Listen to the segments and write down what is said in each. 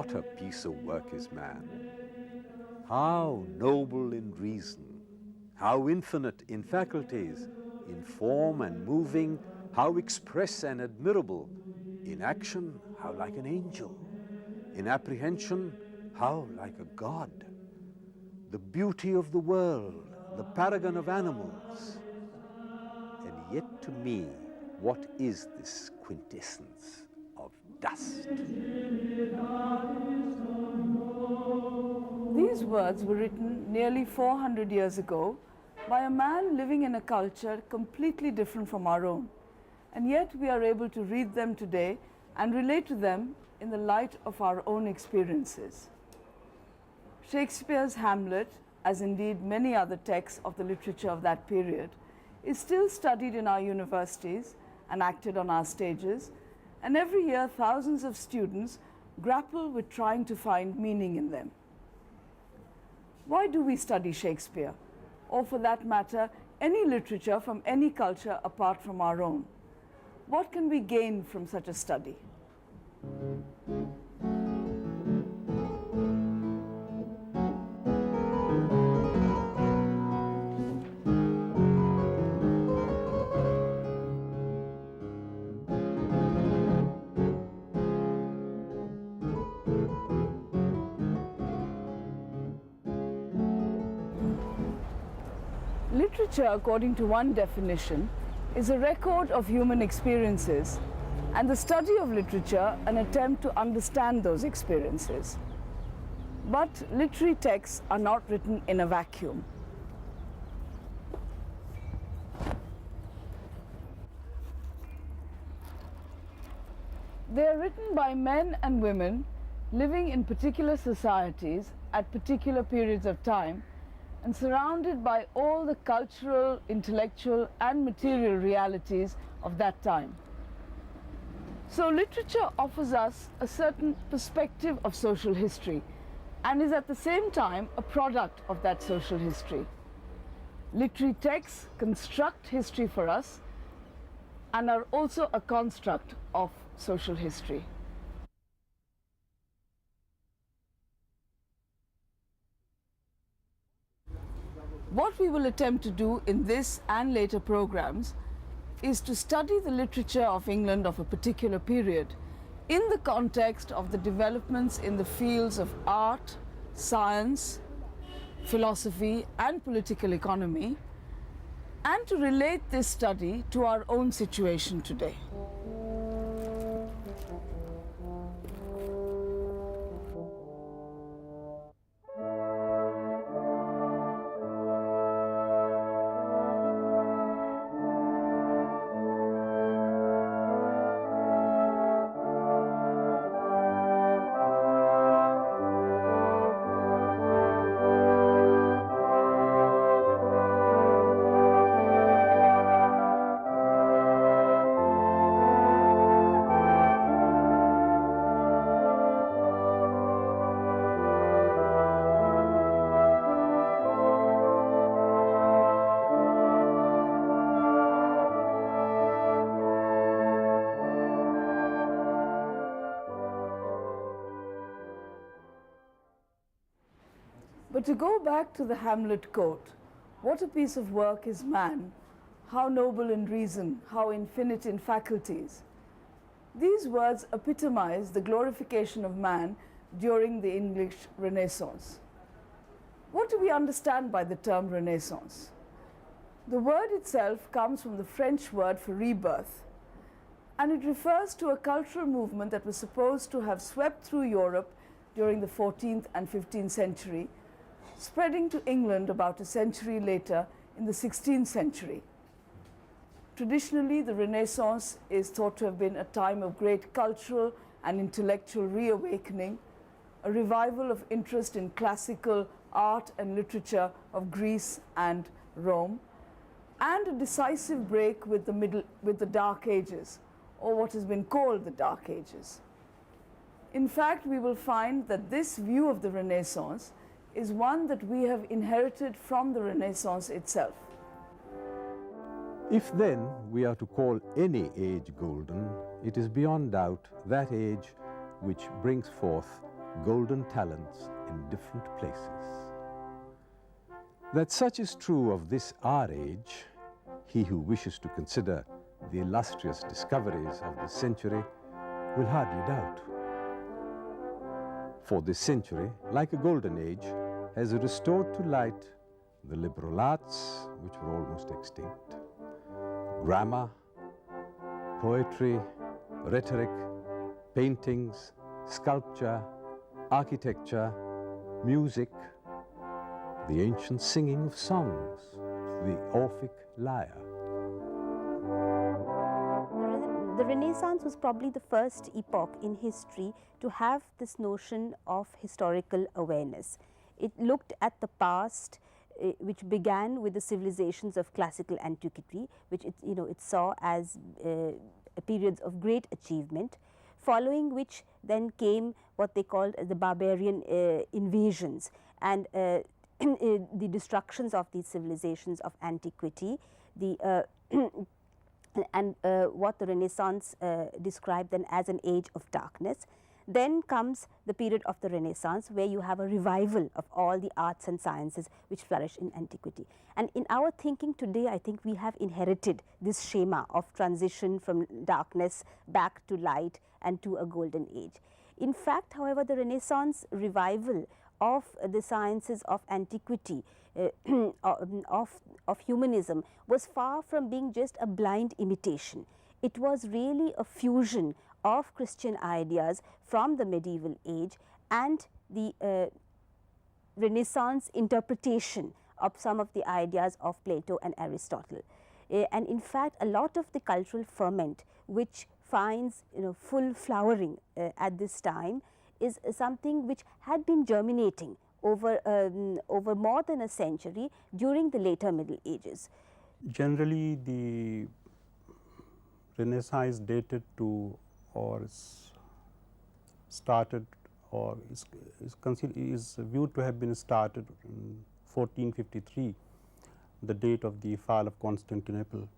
What a piece of work is man! How noble in reason, how infinite in faculties, in form and moving, how express and admirable, in action, how like an angel, in apprehension, how like a god. The beauty of the world, the paragon of animals. And yet to me, what is this quintessence of dust? These words were written nearly 400 years ago by a man living in a culture completely different from our own. And yet we are able to read them today and relate to them in the light of our own experiences. Shakespeare's Hamlet, as indeed many other texts of the literature of that period, is still studied in our universities and acted on our stages, and every year thousands of students grapple with trying to find meaning in them. Why do we study Shakespeare, or for that matter, any literature from any culture apart from our own? What can we gain from such a study? Literature, according to one definition, is a record of human experiences, and the study of literature an attempt to understand those experiences. But literary texts are not written in a vacuum. They are written by men and women living in particular societies at particular periods of time, and surrounded by all the cultural, intellectual, and material realities of that time. So literature offers us a certain perspective of social history and is at the same time a product of that social history. Literary texts construct history for us and are also a construct of social history. What we will attempt to do in this and later programs is to study the literature of England of a particular period in the context of the developments in the fields of art, science, philosophy, and political economy, and to relate this study to our own situation today. But to go back to the Hamlet quote, "What a piece of work is man, how noble in reason, how infinite in faculties," these words epitomize the glorification of man during the English Renaissance. What do we understand by the term Renaissance? The word itself comes from the French word for rebirth, and it refers to a cultural movement that was supposed to have swept through Europe during the 14th and 15th century, spreading to England about a century later in the 16th century. Traditionally, the Renaissance is thought to have been a time of great cultural and intellectual reawakening, a revival of interest in classical art and literature of Greece and Rome, and a decisive break with the Dark Ages, or what has been called the Dark Ages. In fact, we will find that this view of the Renaissance is one that we have inherited from the Renaissance itself. If then we are to call any age golden, it is beyond doubt that age which brings forth golden talents in different places. That such is true of this our age, he who wishes to consider the illustrious discoveries of this century will hardly doubt. For this century, like a golden age, has restored to light the liberal arts, which were almost extinct, grammar, poetry, rhetoric, paintings, sculpture, architecture, music, the ancient singing of songs, the Orphic lyre. The Renaissance was probably the first epoch in history to have this notion of historical awareness. It looked at the past, which began with the civilizations of classical antiquity, which it saw as periods of great achievement, following which then came what they called the barbarian invasions and the destructions of these civilizations of antiquity, and what the Renaissance described then as an age of darkness. Then comes the period of the Renaissance, where you have a revival of all the arts and sciences which flourished in antiquity. And in our thinking today, I think we have inherited this schema of transition from darkness back to light and to a golden age. In fact, however, the Renaissance revival of the sciences of antiquity, of humanism, was far from being just a blind imitation. It was really a fusion of Christian ideas from the medieval age and the Renaissance interpretation of some of the ideas of Plato and Aristotle. And in fact, a lot of the cultural ferment which finds full flowering at this time is something which had been germinating over more than a century during the later Middle Ages. Generally, the Renaissance is dated to, or is started, or is viewed to have been started in 1453, the date of the fall of Constantinople.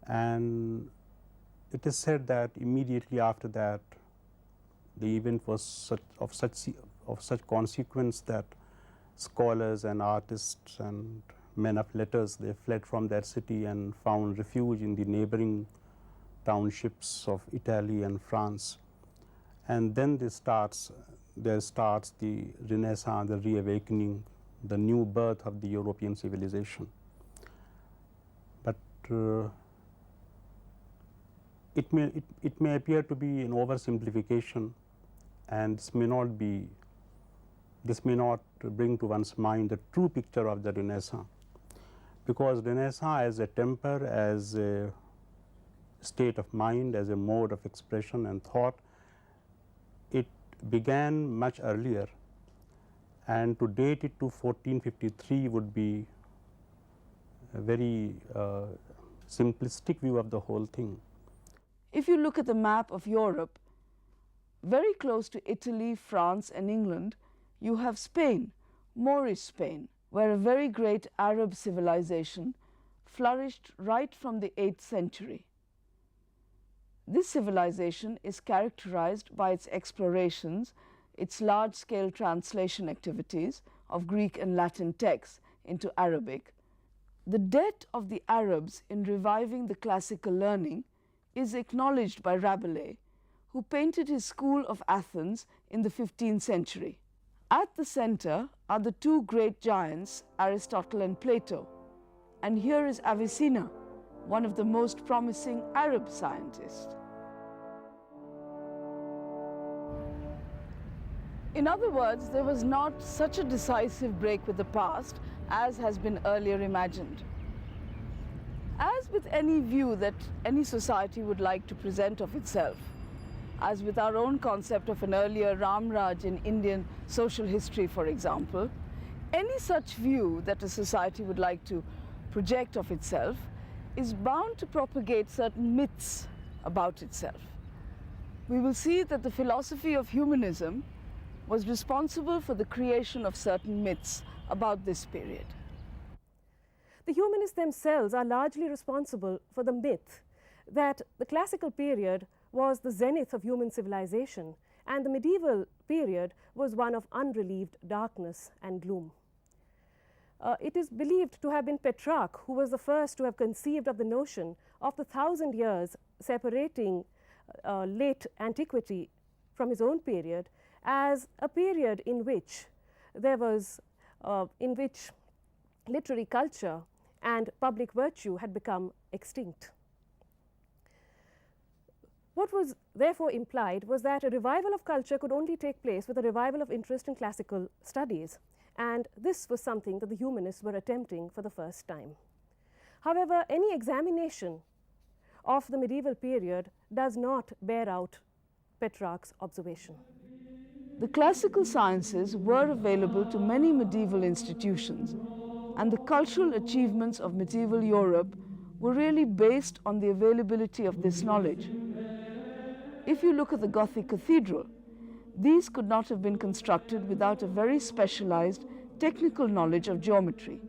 And it is said that immediately after that, the event was of such consequence that scholars and artists and men of letters, they fled from their city and found refuge in the neighboring townships of Italy and France. And then there starts the Renaissance, the reawakening, the new birth of the European civilization. But it may appear to be an oversimplification, and this may not bring to one's mind the true picture of the Renaissance, because Renaissance as a temper, as a state of mind, as a mode of expression and thought, it began much earlier, and to date it to 1453 would be a very simplistic view of the whole thing. If you look at the map of Europe, very close to Italy, France and England, you have Spain, Moorish Spain, where a very great Arab civilization flourished right from the 8th century. This civilization is characterized by its explorations, its large-scale translation activities of Greek and Latin texts into Arabic. The debt of the Arabs in reviving the classical learning is acknowledged by Rabelais, who painted his school of Athens in the 15th century. At the center are the two great giants, Aristotle and Plato. And here is Avicenna, one of the most promising Arab scientists. In other words, there was not such a decisive break with the past as has been earlier imagined. As with any view that any society would like to present of itself, as with our own concept of an earlier Ramraj in Indian social history, for example, any such view that a society would like to project of itself is bound to propagate certain myths about itself. We will see that the philosophy of humanism was responsible for the creation of certain myths about this period. The humanists themselves are largely responsible for the myth that the classical period was the zenith of human civilization and the medieval period was one of unrelieved darkness and gloom. It is believed to have been Petrarch who was the first to have conceived of the notion of the 1,000 years separating late antiquity from his own period as a period in which literary culture and public virtue had become extinct. What was therefore implied was that a revival of culture could only take place with a revival of interest in classical studies, and this was something that the humanists were attempting for the first time. However, any examination of the medieval period does not bear out Petrarch's observation. The classical sciences were available to many medieval institutions, and the cultural achievements of medieval Europe were really based on the availability of this knowledge. If you look at the Gothic cathedral, these could not have been constructed without a very specialized technical knowledge of geometry.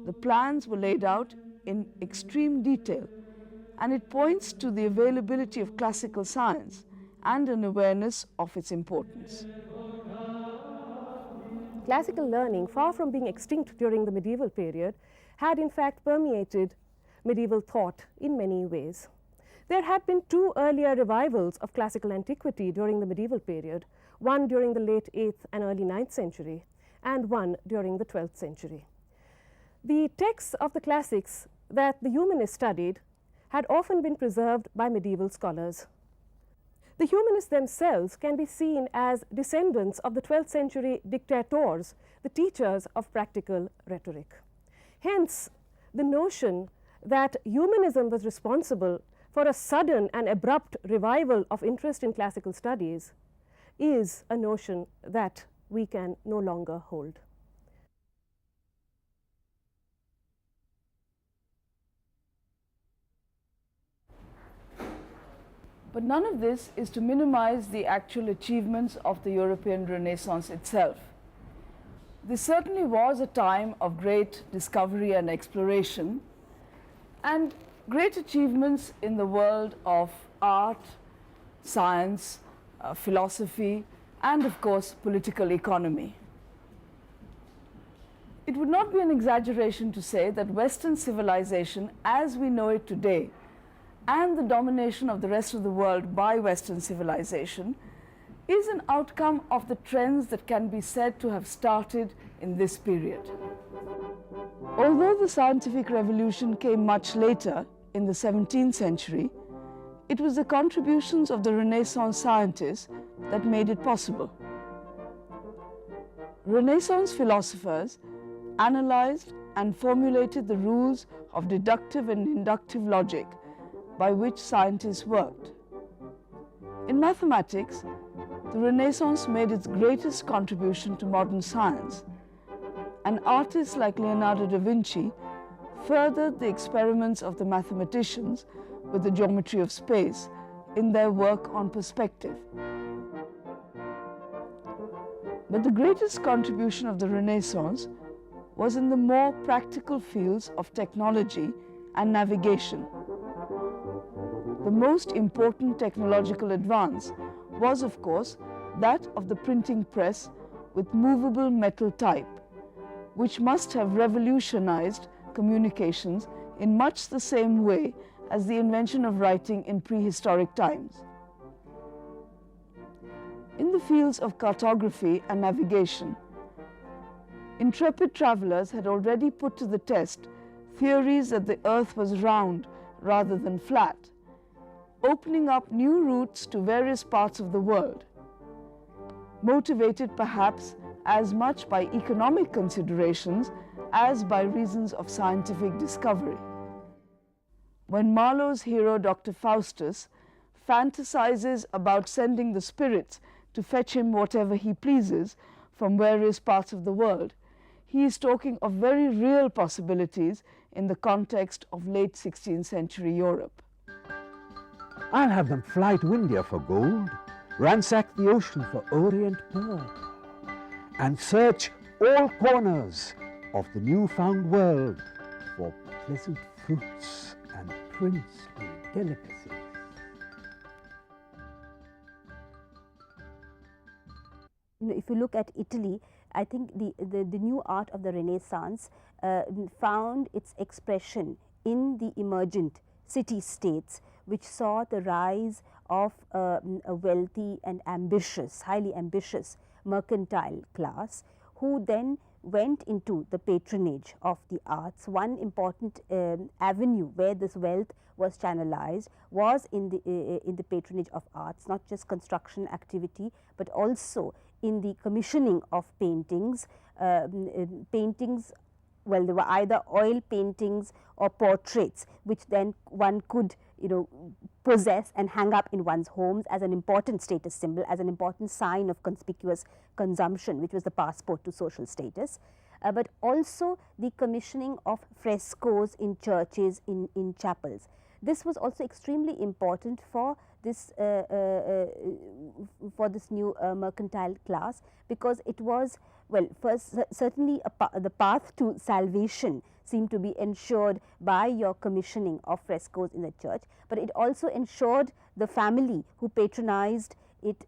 The plans were laid out in extreme detail, and it points to the availability of classical science and an awareness of its importance. Classical learning, far from being extinct during the medieval period, had in fact permeated medieval thought in many ways. There had been two earlier revivals of classical antiquity during the medieval period, one during the late 8th and early 9th century, and one during the 12th century. The texts of the classics that the humanists studied had often been preserved by medieval scholars. The humanists themselves can be seen as descendants of the 12th century dictators, the teachers of practical rhetoric. Hence, the notion that humanism was responsible for a sudden and abrupt revival of interest in classical studies is a notion that we can no longer hold. But none of this is to minimize the actual achievements of the European Renaissance itself. This certainly was a time of great discovery and exploration, and great achievements in the world of art, science, philosophy, and of course political economy. It would not be an exaggeration to say that Western civilization as we know it today, and the domination of the rest of the world by Western civilization, is an outcome of the trends that can be said to have started in this period. Although the scientific revolution came much later, in the 17th century, it was the contributions of the Renaissance scientists that made it possible. Renaissance philosophers analyzed and formulated the rules of deductive and inductive logic by which scientists worked. In mathematics, the Renaissance made its greatest contribution to modern science, and artists like Leonardo da Vinci furthered the experiments of the mathematicians with the geometry of space in their work on perspective. But the greatest contribution of the Renaissance was in the more practical fields of technology and navigation. The most important technological advance was, of course, that of the printing press with movable metal type, which must have revolutionized communications in much the same way as the invention of writing in prehistoric times. In the fields of cartography and navigation, intrepid travelers had already put to the test theories that the earth was round rather than flat, opening up new routes to various parts of the world, motivated perhaps as much by economic considerations as by reasons of scientific discovery. When Marlowe's hero, Dr. Faustus, fantasizes about sending the spirits to fetch him whatever he pleases from various parts of the world, he is talking of very real possibilities in the context of late 16th century Europe. I'll have them fly to India for gold, ransack the ocean for orient pearl, and search all corners of the newfound world for pleasant fruits and princely delicacies. if you look at Italy, I think the new art of the Renaissance found its expression in the emergent city-states, which saw the rise of a wealthy and ambitious, highly ambitious mercantile class, who then went into the patronage of the arts. One important avenue where this wealth was channelized was in the patronage of arts, not just construction activity, but also in the commissioning of paintings. Paintings, well, they were either oil paintings or portraits, which then one could, possess and hang up in one's homes as an important status symbol, as an important sign of conspicuous consumption, which was the passport to social status. But also the commissioning of frescoes in churches, in chapels. This was also extremely important for this new mercantile class, because it was, well, first certainly the path to salvation seemed to be ensured by your commissioning of frescoes in the church, but it also ensured the family who patronized it,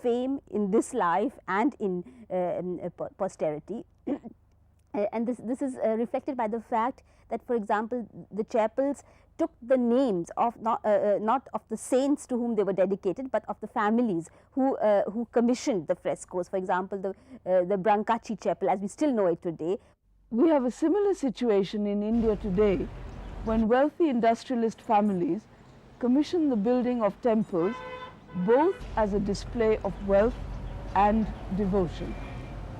fame in this life and in posterity. And this is reflected by the fact that, for example, the chapels took the names of not of the saints to whom they were dedicated, but of the families who commissioned the frescoes. For example, the Brancacci chapel, as we still know it today. We have a similar situation in India today, when wealthy industrialist families commission the building of temples, both as a display of wealth and devotion.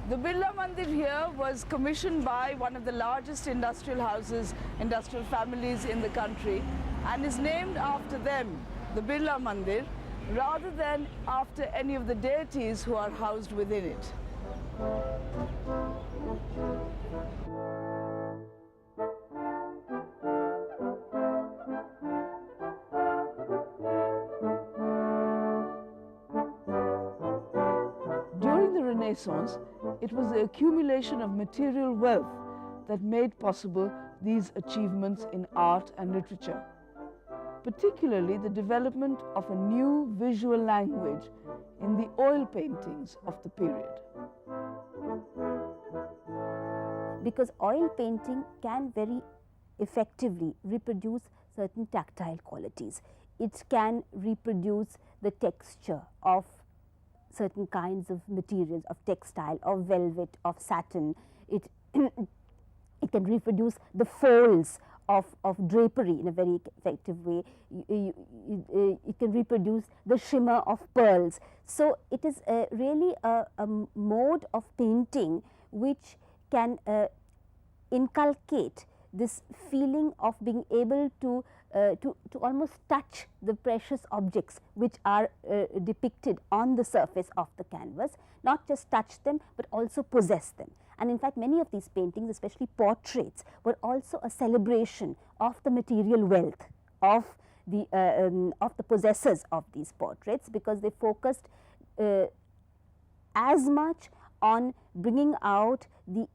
The Birla Mandir here was commissioned by one of the largest industrial houses, industrial families in the country, and is named after them, the Birla Mandir, rather than after any of the deities who are housed within it. During the Renaissance, it was the accumulation of material wealth that made possible these achievements in art and literature, particularly the development of a new visual language in the oil paintings of the period. Because oil painting can very effectively reproduce certain tactile qualities. It can reproduce the texture of certain kinds of materials, of textile, of velvet, of satin. It can reproduce the folds of drapery in a very effective way. It can reproduce the shimmer of pearls. So it is really a mode of painting which can inculcate this feeling of being able to almost touch the precious objects which are depicted on the surface of the canvas, not just touch them but also possess them. And in fact, many of these paintings, especially portraits, were also a celebration of the material wealth of the possessors of these portraits, because they focused as much on bringing out the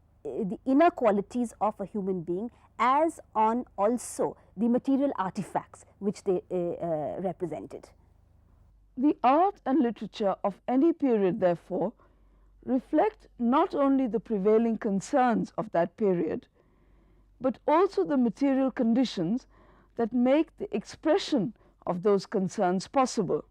inner qualities of a human being as on also the material artifacts which they represented. The art and literature of any period, therefore, reflect not only the prevailing concerns of that period, but also the material conditions that make the expression of those concerns possible,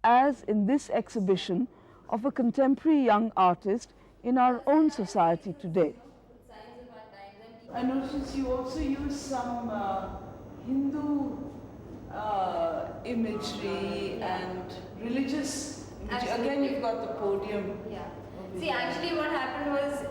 as in this exhibition of a contemporary young artist in our own society today. I noticed you also use some Hindu imagery and religious imagery. Again, you've got the podium. Yeah. See, actually what happened was,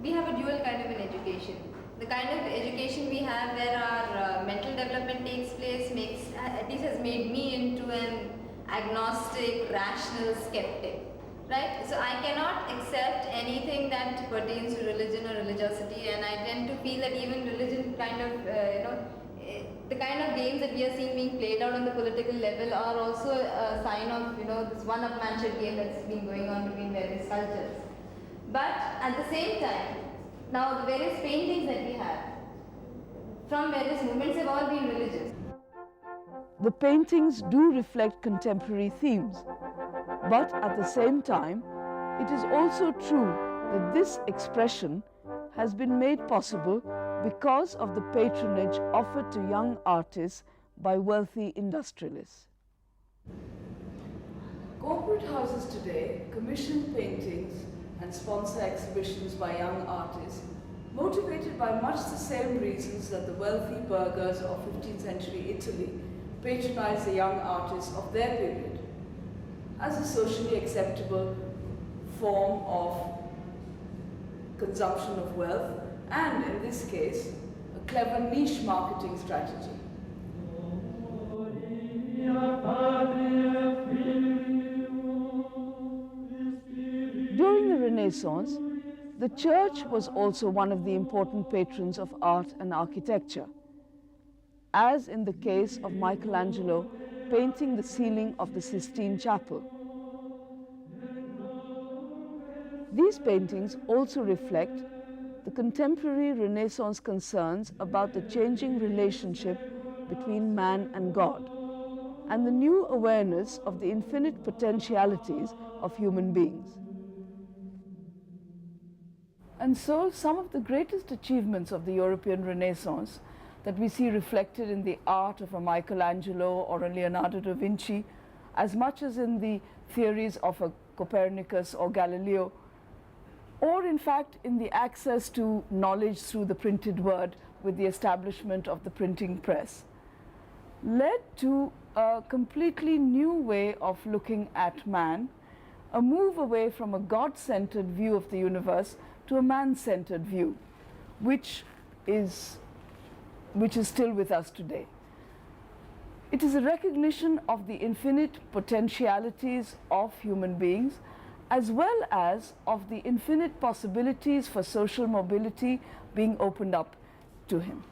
we have a dual kind of an education. The kind of education we have where our mental development takes place at least has made me into an agnostic, rational skeptic. Right? So I cannot accept anything that pertains to religion or religiosity, and I tend to feel that even religion kind of, the kind of games that we are seeing being played out on the political level are also a sign of, this one-upmanship game that's been going on between various cultures. But at the same time, now the various paintings that we have from various movements have all been religious. The paintings do reflect contemporary themes, But at the same time, it is also true that this expression has been made possible because of the patronage offered to young artists by wealthy industrialists. Corporate houses today commission paintings and sponsor exhibitions by young artists, motivated by much the same reasons that the wealthy burghers of 15th century Italy patronized the young artists of their period, as a socially acceptable form of consumption of wealth, and in this case, a clever niche marketing strategy. During the Renaissance, the church was also one of the important patrons of art and architecture, as in the case of Michelangelo painting the ceiling of the Sistine Chapel. These paintings also reflect the contemporary Renaissance concerns about the changing relationship between man and God, and the new awareness of the infinite potentialities of human beings. And so some of the greatest achievements of the European Renaissance that we see reflected in the art of a Michelangelo or a Leonardo da Vinci, as much as in the theories of a Copernicus or Galileo, or in fact in the access to knowledge through the printed word with the establishment of the printing press, led to a completely new way of looking at man, a move away from a God-centered view of the universe to a man-centered view, which is still with us today. It is a recognition of the infinite potentialities of human beings, as well as of the infinite possibilities for social mobility being opened up to him.